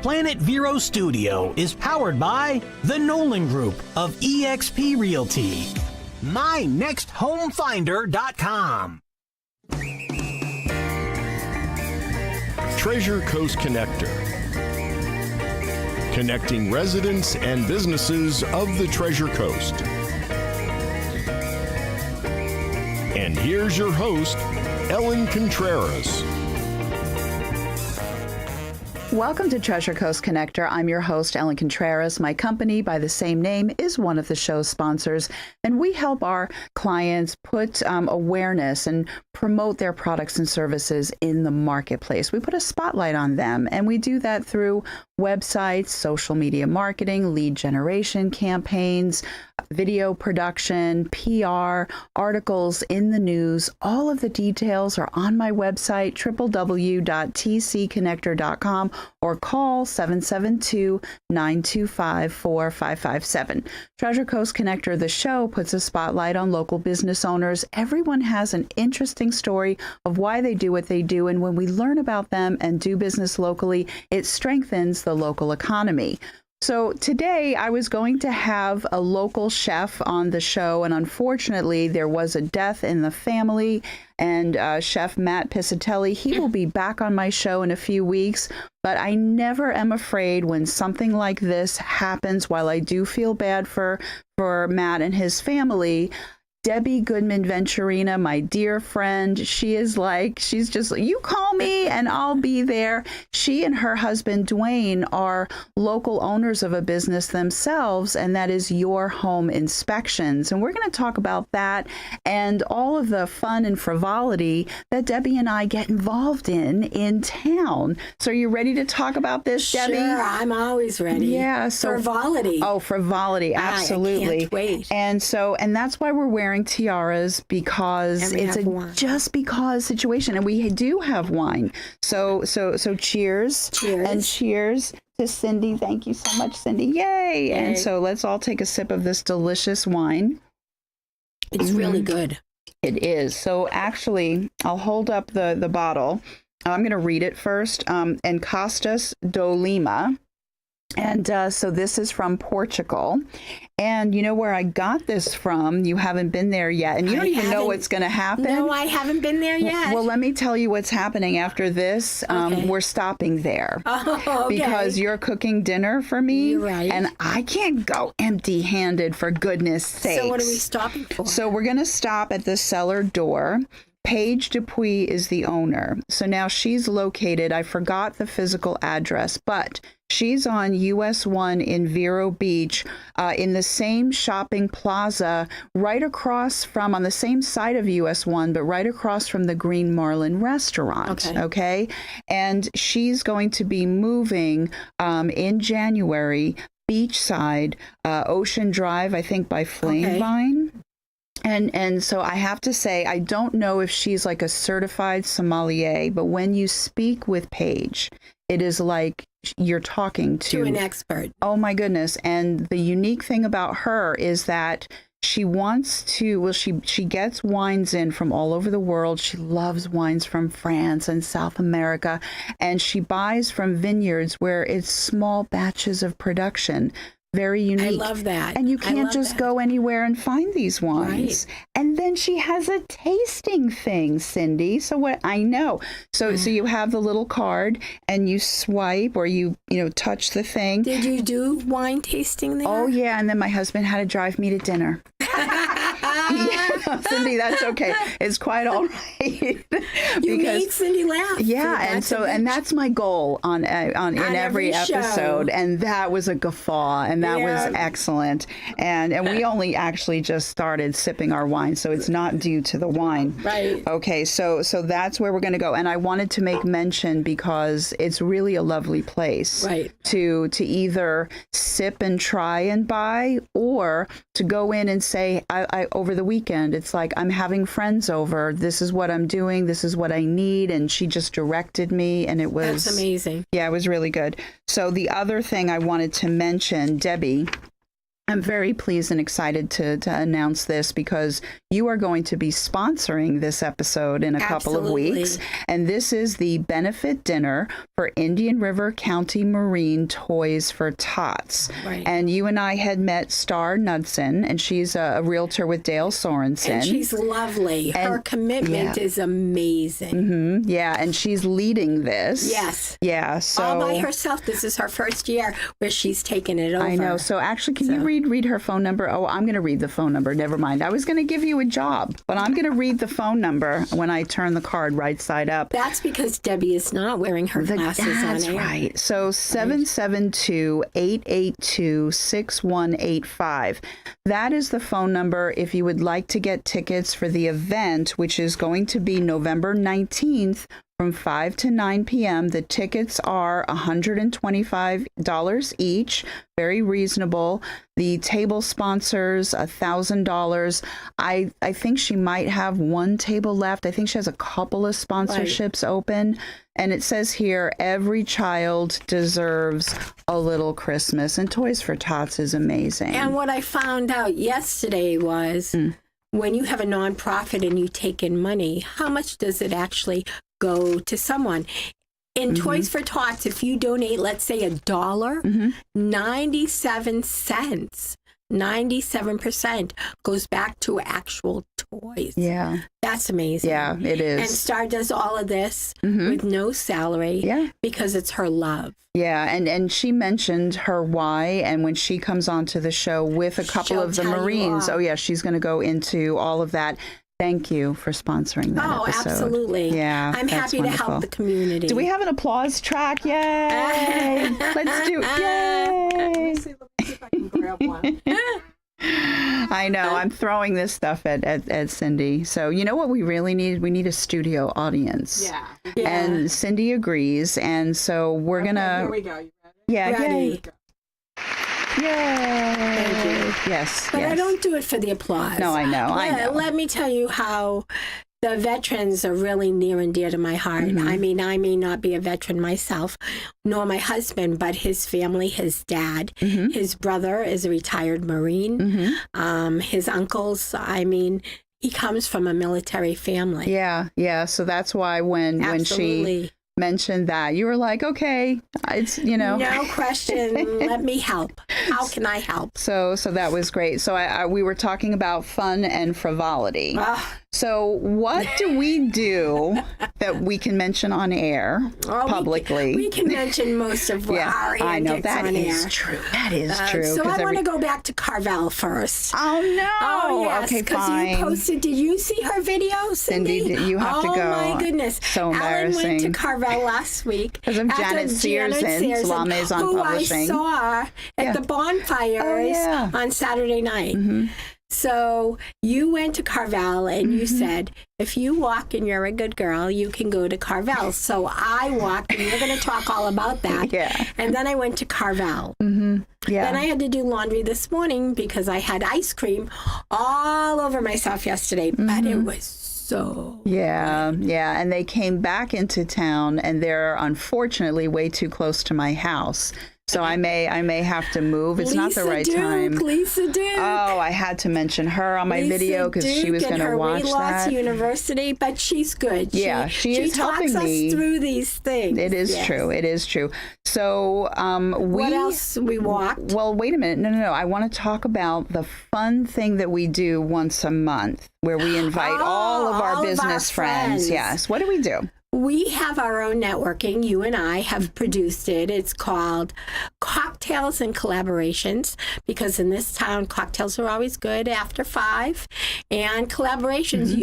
Planet Vero Studio is powered by the Nolan Group of eXp Realty. MyNextHomeFinder.com. Treasure Coast Connector. Connecting residents and businesses of the Treasure Coast. And here's your host, Ellen Contreras. Welcome to Treasure Coast Connector. I'm your host, Ellen Contreras. My company, by the same name, is one of the show's sponsors, and we help our clients put awareness and promote their products and services in the marketplace. We put a spotlight on them, and we do that through websites, social media marketing, lead generation campaigns, video production, PR, articles in the news. All of the details are on my website, www.tcconnector.com, or call 772-925-4557. Treasure Coast Connector, the show, puts a spotlight on local business owners. Everyone has an interesting story of why they do what they do, and when we learn about them and do business locally, it strengthens the local economy. So today I was going to have a local chef on the show, and unfortunately there was a death in the family, and Chef Matt Piscitelli, he will be back on my show in a few weeks, but I never am afraid when something like this happens. While I do feel bad for Matt and his family, Debbie Goodman Venturina, my dear friend, she's just, you call me and I'll be there. She and her husband, Dwayne, are local owners of a business themselves, and that is Your Home Inspections. And we're going to talk about that and all of the fun and frivolity that Debbie and I get involved in town. So are you ready to talk about this, Debbie? Sure, I'm always ready. Yeah. So, frivolity. Oh, frivolity. Absolutely. I can't wait. And that's why we're wearing tiaras, because it's a just because situation, and we do have wine. So cheers. And cheers to Cindy. Thank you so much, Cindy. Yay. And so let's all take a sip of this delicious wine. It's really good. It is. So actually, I'll hold up the bottle. I'm going to read it first. Encostas do Lima. And so this is from Portugal. And you know where I got this from? You haven't been there yet. And you don't even know what's going to happen. No, I haven't been there yet. Well, let me tell you what's happening after this. We're stopping there. Oh, okay. Because you're cooking dinner for me. You're right. And I can't go empty-handed, for goodness sakes. So what are we stopping for? So we're going to stop at the cellar door. Paige Dupuy is the owner. So now she's located, I forgot the physical address, but she's on US 1 in Vero Beach, in the same shopping plaza, right across from, on the same side of US 1, but right across from the Green Marlin restaurant. Okay? And she's going to be moving in January, beachside, Ocean Drive, I think by Flamevine. And so I have to say, I don't know if she's like a certified sommelier, but when you speak with Paige, it is like you're talking to an expert. Oh my goodness. And the unique thing about her is that she wants to, well, she gets wines in from all over the world. She loves wines from France and South America, and she buys from vineyards where it's small batches of production. Very unique. I love that. And you can't just go anywhere and find these wines. Right. And then she has a tasting thing, Cindy. So what I know. So you have the little card and you swipe, or you touch the thing. Did you do wine tasting there? Oh yeah, and then my husband had to drive me to dinner. Yeah, Cindy, that's okay. It's quite all right. You made Cindy laugh. Yeah, and that's my goal in every episode. And that was a guffaw, and that was excellent. And we only actually just started sipping our wine, so it's not due to the wine. Right. Okay, so that's where we're going to go. And I wanted to make mention because it's really a lovely place. Right. To either sip and try and buy, or to go in and say, I over the weekend, it's like, I'm having friends over. This is what I'm doing. This is what I need. And she just directed me, and it was... That's amazing. Yeah, it was really good. So the other thing I wanted to mention, Debbie, I'm very pleased and excited to announce this because you are going to be sponsoring this episode in a couple of weeks. And this is the benefit dinner for Indian River County Marine Toys for Tots. Right. And you and I had met Star Knudsen, and she's a realtor with Dale Sorensen. And she's lovely. Her commitment is amazing. Yeah, and she's leading this. Yes. Yeah. So all by herself. This is her first year where she's taken it over. I know. So actually, can you read her phone number? Oh, I'm going to read the phone number. Never mind. I was going to give you a job, but I'm going to read the phone number when I turn the card right side up. That's because Debbie is not wearing her glasses on That's air. right. So 772-882-6185. That is the phone number if you would like to get tickets for the event, which is going to be November 19th from 5 to 9 p.m. The tickets are $125 each, very reasonable. The table sponsors $1,000. I think she might have one table left. I think she has a couple of sponsorships open. And it says here, every child deserves a little Christmas. And Toys for Tots is amazing. And what I found out yesterday was when you have a nonprofit and you take in money, how much does it actually go to someone? In Toys for Tots, if you donate, let's say $1, 97 cents, 97% goes back to actual toys. Yeah. That's amazing. Yeah, it is. And Star does all of this with no salary because it's her love. Yeah, and she mentioned her why, and when she comes onto the show with a couple of the Marines, she's going to go into all of that. Thank you for sponsoring that episode. Absolutely. Yeah, I'm happy to help the community. Do we have an applause track? Yay! Let's do it. Yay! Let me see if I can grab one. I know. I'm throwing this stuff at Cindy. So you know what we really need? We need a studio audience. Yeah. And Cindy agrees. And so we're going to... Here we go. You ready? Yeah. Ready. Yay! Thank you. Yes. But I don't do it for the applause. No, I know. Let me tell you how the veterans are really near and dear to my heart. I mean, I may not be a veteran myself, nor my husband, but his family, his dad, his brother is a retired Marine, his uncles, I mean, he comes from a military family. Yeah. So that's why when she mentioned that, you were like, okay, it's, No question. Let me help. How can I help? So that was great. So we were talking about fun and frivolity. So what do we do that we can mention on air publicly? We can mention most of our antics I know that on is air. true. That is true. So I want to go back to Carvel first. Oh no! Oh yes, okay, fine. You posted. Did you see her video, Cindy? You have to go. Oh my goodness! So embarrassing. Alan went to Carvel last week because of Janet Searson, La Maison Publishing. Who I saw at the bonfires on Saturday night. So you went to Carvel and you said, if you walk and you're a good girl, you can go to Carvel. So I walked, and you're going to talk all about that. And then I went to Carvel. Then I had to do laundry this morning because I had ice cream all over myself yesterday, but it was so good. And they came back into town, and they're unfortunately way too close to my house. So I may have to move. It's not the right time. Lisa Duke. Oh, I had to mention her on my video because she was going to watch that. University, but she's good. Yeah, she is helping me. She talks us through these things. It is true. It is true. So what else we walked? Well, wait a minute. No. I want to talk about the fun thing that we do once a month, where we invite all of our business friends. Yes. What do we do? We have our own networking. You and I have produced it. It's called Cocktails and Collaborations, because in this town, cocktails are always good after 5. And collaborations,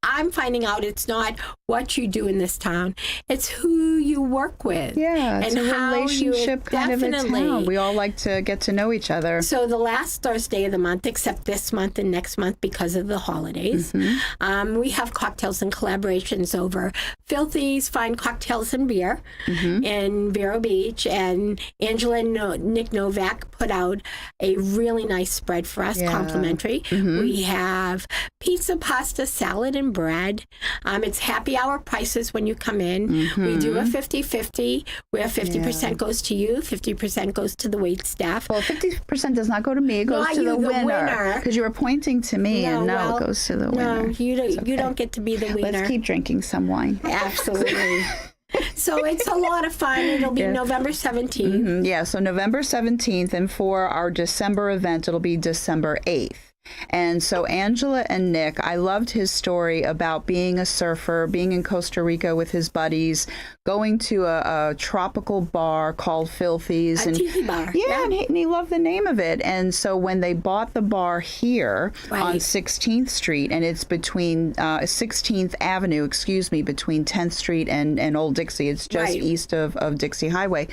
I'm finding out it's not what you do in this town. It's who you work with. Yeah, it's and a relationship kind of a town. We all like to get to know each other. So the last Thursday of the month, except this month and next month because of the holidays, we have Cocktails and Collaborations over Filthy's Fine Cocktails and Beer in Vero Beach. And Angela and Nick Novak put out a really nice spread for us, complimentary. We have pizza, pasta, salad, and bread. It's happy hour prices when you come in. We do a 50-50, where 50% goes to you, 50% goes to the wait staff. Well, 50% does not go to me. It goes Not to you, the the winner. winner. Because you were pointing to me, and no, well, it goes to the winner. No, you don't get to be the winner. Let's keep drinking some wine. Absolutely. So it's a lot of fun. It'll be November 17th. Yeah, so November 17th, and for our December event, it'll be December 8th. And so Angela and Nick, I loved his story about being a surfer, being in Costa Rica with his buddies, going to a tropical bar called Filthy's. A tiki bar. Yeah, and he loved the name of it. And so when they bought the bar here on 16th Street, and it's between 16th Avenue, between 10th Street and Old Dixie. It's just east of Dixie Highway.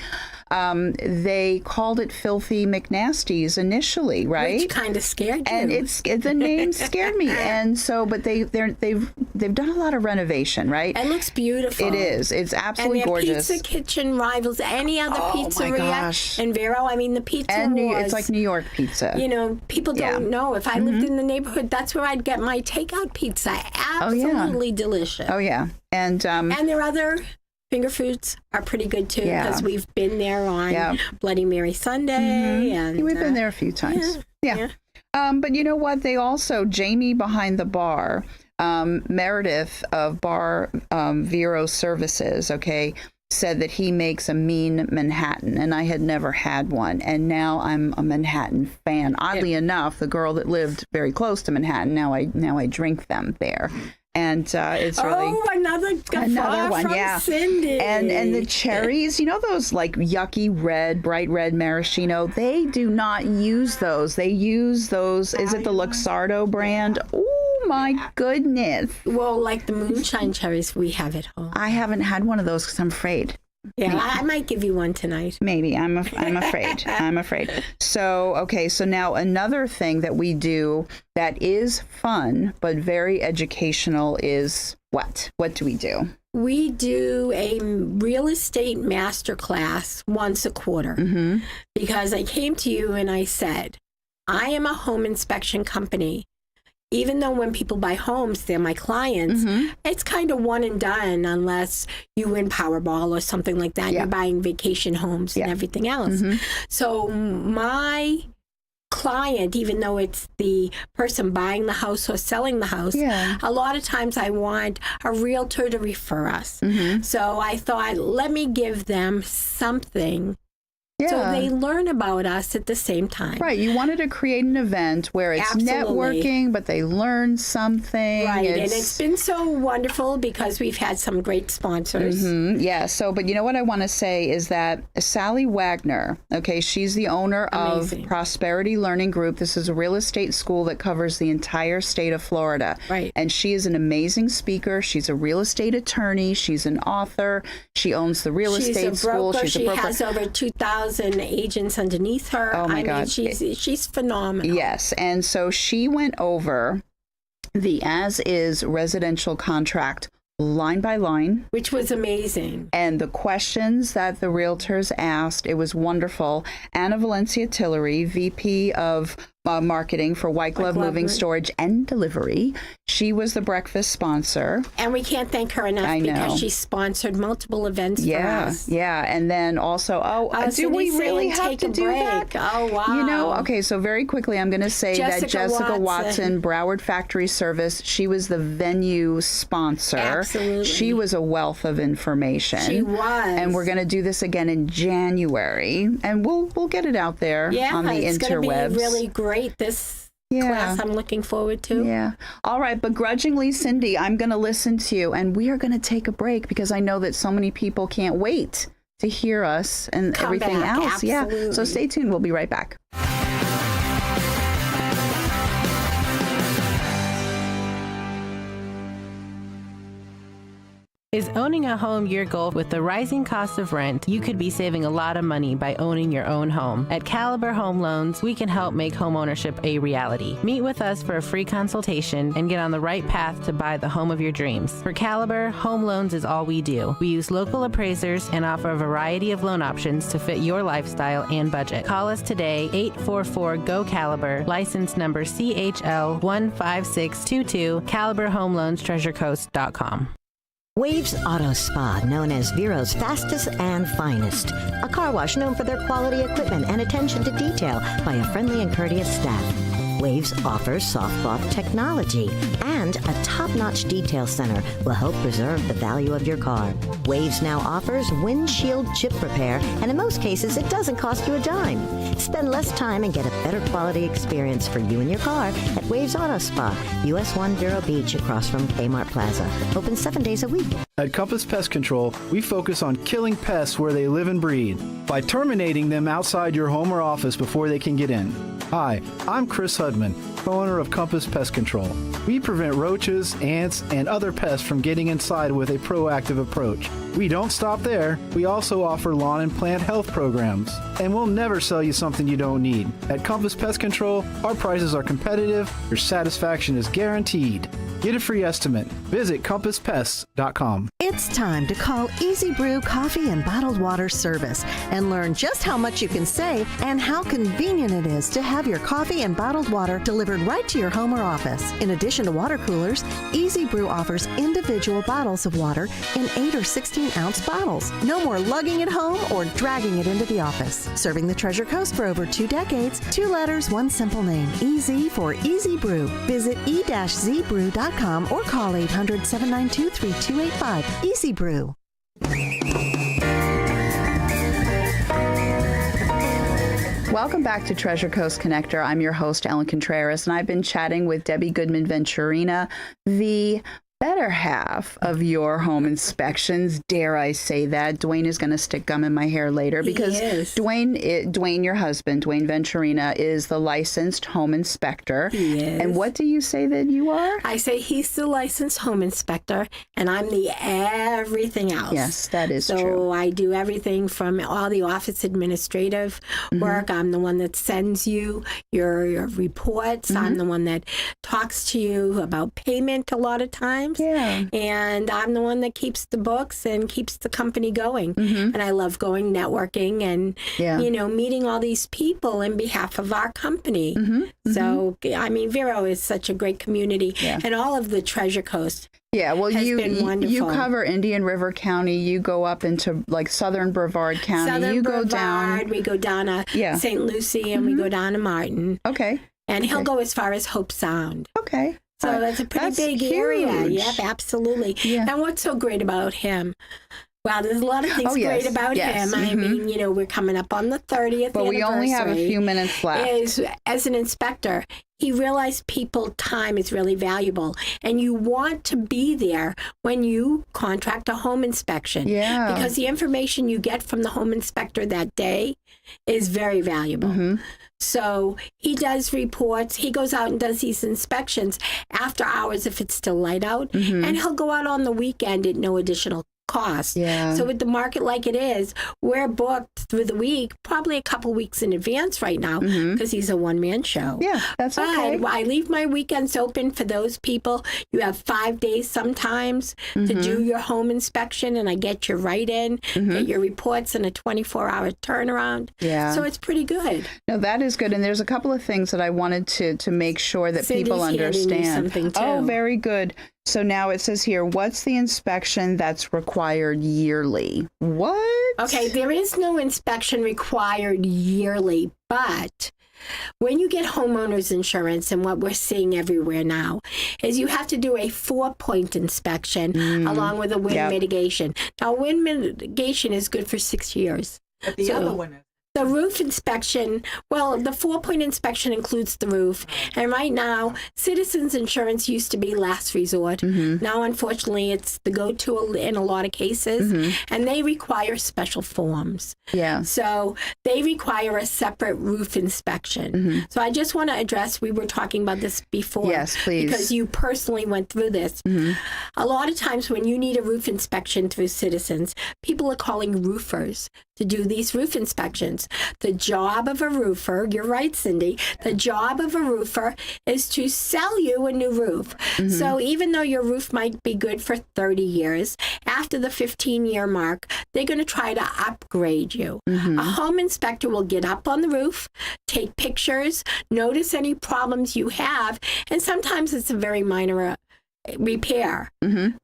They called it Filthy McNasty's initially, right? Which kind of scared you. And the name scared me. And so, but they've done a lot of renovation, right? It looks beautiful. It is. It's absolutely and their gorgeous. Pizza kitchen rivals any other pizzeria in Vero. I mean, the pizza it's like New York pizza. You know, people don't know. If I lived in the neighborhood, that's where I'd get my takeout pizza. Absolutely delicious. Oh yeah, and their other finger foods are pretty good too, because we've been there on Bloody Mary Sunday, and we've been there a few times. Yeah. But you know what? They also, Jamie behind the bar, Meredith of Bar Vero Services, said that he makes a mean Manhattan, and I had never had one, and now I'm a Manhattan fan. Oddly enough, the girl that lived very close to Manhattan, now I drink them there. And it's really another one, from Cindy. And the cherries, you know, those like yucky bright red maraschino, they do not use those. They use those. Is it the Luxardo brand? Oh my goodness! Well, like the moonshine cherries we have at home. I haven't had one of those because I'm afraid. Yeah, I might give you one tonight. Maybe. I'm afraid. I'm afraid. So, so now another thing that we do that is fun but very educational is what? What do we do? We do a real estate masterclass once a quarter, because I came to you and I said, I am a home inspection company. Even though when people buy homes, they're my clients, it's kind of one and done unless you win Powerball or something like that. You're buying vacation homes and everything else. So my client, even though it's the person buying the house or selling the house, a lot of times I want a realtor to refer us. So I thought, let me give them something. So they learn about us at the same time. Right. You wanted to create an event where it's networking, but they learn something. Right. And it's been so wonderful because we've had some great sponsors. Yeah. So, but you know what I want to say is that Sally Wagner, she's the owner of Prosperity Learning Group. This is a real estate school that covers the entire state of Florida. Right. And she is an amazing speaker. She's a real estate attorney. She's an author. She owns the real estate school. She's a broker. She has over 2,000 agents underneath her. Oh my God. She's phenomenal. Yes. And so she went over the as-is residential contract line by line. Which was amazing. And the questions that the realtors asked, it was wonderful. Anna Valencia Tillery, VP of marketing for White Glove Moving, Storage, and Delivery. She was the breakfast sponsor. And we can't thank her enough because she sponsored multiple events for us. Yeah. And then also, do we really have to do that? Oh, wow. You know, so very quickly, I'm going to say that Jessica Watson, Broward Factory Service, she was the venue sponsor. Absolutely. She was a wealth of information. She was. And we're going to do this again in January. And we'll get it out there on the interwebs. It's going to be really great. This class I'm looking forward to. Yeah. All right. Begrudgingly, Cindy, I'm going to listen to you, and we are going to take a break because I know that so many people can't wait to hear us and everything else. Absolutely. Yeah. So stay tuned. We'll be right back. Is owning a home your goal? With the rising cost of rent, you could be saving a lot of money by owning your own home. At Caliber Home Loans, we can help make home ownership a reality. Meet with us for a free consultation and get on the right path to buy the home of your dreams. For Caliber, home loans is all we do. We use local appraisers and offer a variety of loan options to fit your lifestyle and budget. Call us today, 844-GO-CALIBER, license number CHL15622, CaliberHomeLoansTreasureCoast.com. Waves Auto Spa, known as Vero's fastest and finest. A car wash known for their quality equipment and attention to detail by a friendly and courteous staff. Waves offers soft cloth technology, and a top-notch detail center will help preserve the value of your car. Waves now offers windshield chip repair, and in most cases, it doesn't cost you a dime. Spend less time and get a better quality experience for you and your car at Waves Auto Spa, US 1 Vero Beach, across from Kmart Plaza. Open 7 days a week. At Compass Pest Control, we focus on killing pests where they live and breed by terminating them outside your home or office before they can get in. Hi, I'm Chris Hudman, co-owner of Compass Pest Control. We prevent roaches, ants, and other pests from getting inside with a proactive approach. We don't stop there. We also offer lawn and plant health programs. And we'll never sell you something you don't need. At Compass Pest Control, our prices are competitive, your satisfaction is guaranteed. Get a free estimate. Visit CompassPests.com. It's time to call Easy Brew Coffee and Bottled Water Service and learn just how much you can save and how convenient it is to have your coffee and bottled water delivered right to your home or office. In addition to water coolers, Easy Brew offers individual bottles of water in 8 or 16-ounce bottles. No more lugging it home or dragging it into the office. Serving the Treasure Coast for over 2 decades, 2 letters, 1 simple name. Easy for Easy Brew. Visit e-zbrew.com or call 800-792-3285. Easy Brew. Welcome back to Treasure Coast Connector. I'm your host, Ellen Contreras, and I've been chatting with Debbie Goodman Venturina, the better half of your home inspections. Dare I say that? Dwayne is going to stick gum in my hair later because Dwayne, your husband, Dwayne Venturina, is the licensed home inspector. He is. And what do you say that you are? I say he's the licensed home inspector, and I'm the everything else. Yes, that is true. So I do everything from all the office administrative work. I'm the one that sends you your reports. I'm the one that talks to you about payment a lot of times. Yeah. And I'm the one that keeps the books and keeps the company going. And I love going networking and, meeting all these people in behalf of our company. So, I mean, Vero is such a great community. And all of the Treasure Coast. Yeah, well, you cover Indian River County. You go up into like southern Brevard County. Go down. We go down to St. Lucie and we go down to Martin. Okay. And he'll go as far as Hope Sound. Okay. So that's a pretty big area. Yep, absolutely. Yeah. And what's so great about him? Well, there's a lot of things great about him. I mean, we're coming up on the 30th but anniversary. We only have a few minutes left. As an inspector, he realized people's time is really valuable, and you want to be there when you contract a home inspection. Yeah. Because the information you get from the home inspector that day is very valuable. So he does reports. He goes out and does these inspections after hours if it's still light out, and he'll go out on the weekend at no additional cost. Yeah. So with the market like it is, we're booked through the week, probably a couple weeks in advance right now because he's a one-man show. Yeah, that's okay. But I leave my weekends open for those people. You have 5 days sometimes to do your home inspection, and I get you right in, get your reports in a 24-hour turnaround. Yeah. So it's pretty good. No, that is good. And there's a couple of things that I wanted to make sure that Cindy's people understand. Something too. Oh, very good. So now it says here, what's the inspection that's required yearly? What? Okay, there is no inspection required yearly, but when you get homeowners insurance, and what we're seeing everywhere now, is you have to do a 4-point inspection along with a wind mitigation. Now, wind mitigation is good for 6 years. But the other one is. The roof inspection, well, the 4-point inspection includes the roof. And right now, Citizens Insurance used to be last resort. Now, unfortunately, it's the go-to in a lot of cases. And they require special forms. Yeah. So they require a separate roof inspection. So I just want to address, we were talking about this before. Yes, please. Because you personally went through this. A lot of times when you need a roof inspection through Citizens, people are calling roofers to do these roof inspections. The job of a roofer, you're right, Cindy, the job of a roofer is to sell you a new roof. So even though your roof might be good for 30 years, after the 15-year mark, they're going to try to upgrade you. A home inspector will get up on the roof, take pictures, notice any problems you have, and sometimes it's a very minor repair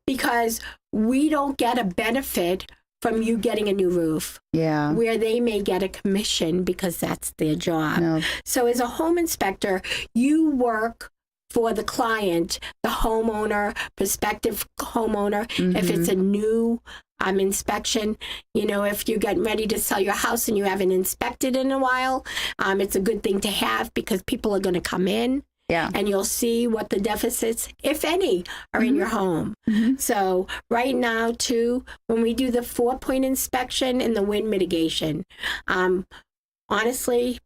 because we don't get a benefit from you getting a new roof. Yeah. Where they may get a commission because that's their job. No. So as a home inspector, you work for the client, the homeowner, prospective homeowner. If it's a new inspection, if you're getting ready to sell your house and you haven't inspected in a while, it's a good thing to have because people are going to come in. Yeah. And you'll see what the deficits, if any, are in your home. So right now, too, when we do the 4-point inspection and the wind mitigation, honestly,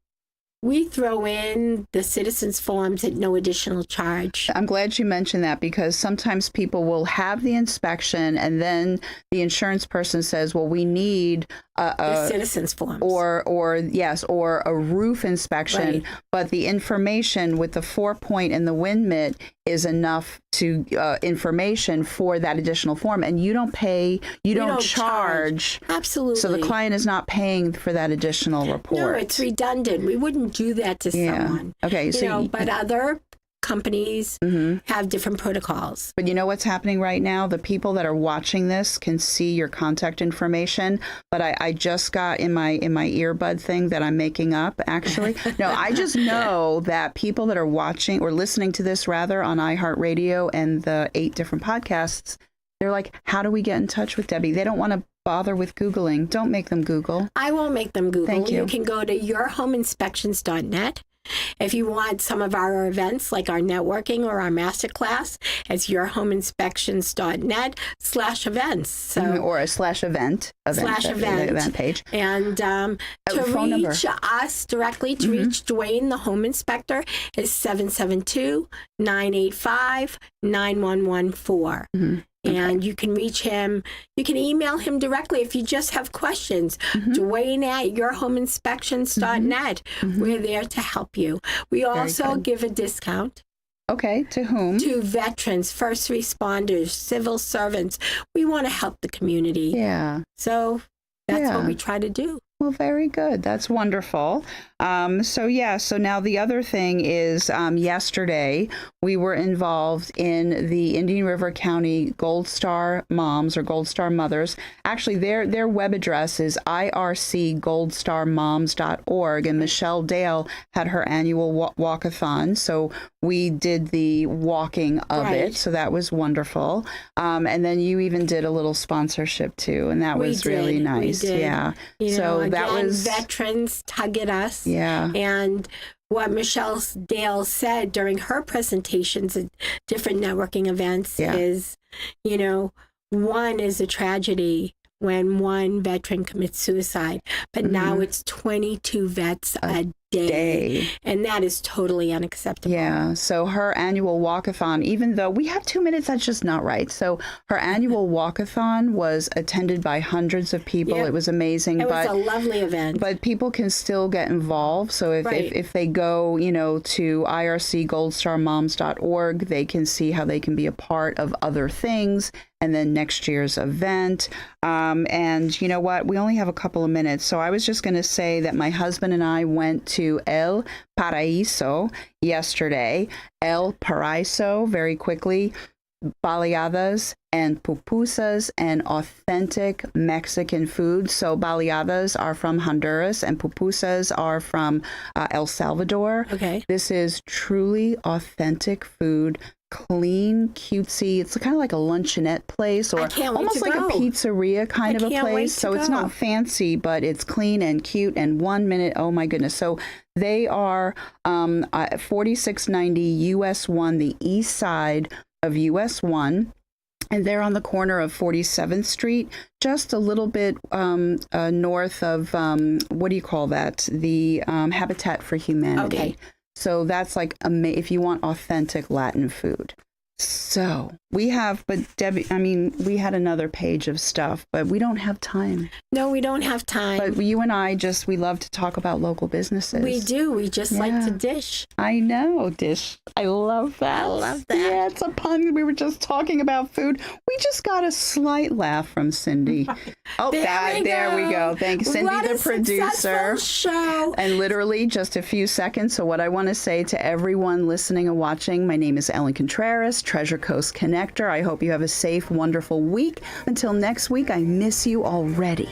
we throw in the citizens forms at no additional charge. I'm glad you mentioned that because sometimes people will have the inspection and then the insurance person says, well, we need the citizens forms. Or a roof inspection, Right. but the information with the 4-point and the wind mit is enough to information for that additional form, and you don't pay, you don't charge. Absolutely. So the client is not paying for that additional report. No, it's redundant. We wouldn't do that to someone. Okay, so but other companies have different protocols. But you know what's happening right now? The people that are watching this can see your contact information, but I just got in my earbud thing that I'm making up, actually. No, I just know that people that are watching or listening to this rather on iHeartRadio and the 8 different podcasts, they're like, how do we get in touch with Debbie? They don't want to bother with Googling. Don't make them Google. I won't make them Google. Thank you. You can go to yourhomeinspections.net. If you want some of our events like our networking or our masterclass, it's yourhomeinspections.net/events. So Or a /event. Event page. And to phone number. reach us directly, to reach Dwayne, the home inspector, is 772-985-9114. And you can reach him. You can email him directly if you just have questions. Dwayne at yourhomeinspections.net. We're there to help you. We also give a discount. Okay, to whom? To veterans, first responders, civil servants. We want to help the community. Yeah. So that's what we try to do. Well, very good. That's wonderful. So now the other thing is yesterday we were involved in the Indian River County Gold Star Moms or Gold Star Mothers. Actually, their web address is ircgoldstarmoms.org, and Michelle Dale had her annual walkathon. So we did the walking of it. So that was wonderful. And then you even did a little sponsorship too, and that was really nice. We did. Yeah. So that was veterans tug at us. Yeah. And what Michelle Dale said during her presentations at different networking events is, one is a tragedy when one veteran commits suicide, but now it's 22 vets a day. And that is totally unacceptable. Yeah. So her annual walkathon, even though we have 2 minutes, that's just not right. So her annual walkathon was attended by hundreds of people. Yep. It was amazing. It was a lovely event. But people can still get involved. So if they go, to ircgoldstarmoms.org, they can see how they can be a part of other things. And then next year's event. And you know what? We only have a couple of minutes. So I was just going to say that my husband and I went to El Paraíso yesterday. El Paraíso, very quickly. baleadas and pupusas and authentic Mexican food. So baleadas are from Honduras and pupusas are from El Salvador. Okay. This is truly authentic food. Clean, cutesy. It's kind of like a luncheonette place, or I can't wait almost to like go. a pizzeria kind of a can't wait place. to So it's go. not fancy, but it's clean and cute. And 1 minute, oh my goodness! So they are 4690 US 1, the east side of US 1. And they're on the corner of 47th Street, just a little bit north of, what do you call that? The Habitat for Humanity. Okay. So that's like, if you want authentic Latin food. So we have, but Debbie, I mean, we had another page of stuff, but we don't have time. No, we don't have time. But you and I we love to talk about local businesses. We do. We just like to dish. I know, dish. I love that. I love that. Yeah, it's a pun. We were just talking about food. We just got a slight laugh from Cindy. Oh, there we go. Thank you, Cindy, What the a producer. successful show. And literally just a few seconds. So what I want to say to everyone listening and watching, my name is Ellen Contreras, Treasure Coast Connector. I hope you have a safe, wonderful week. Until next week, I miss you already.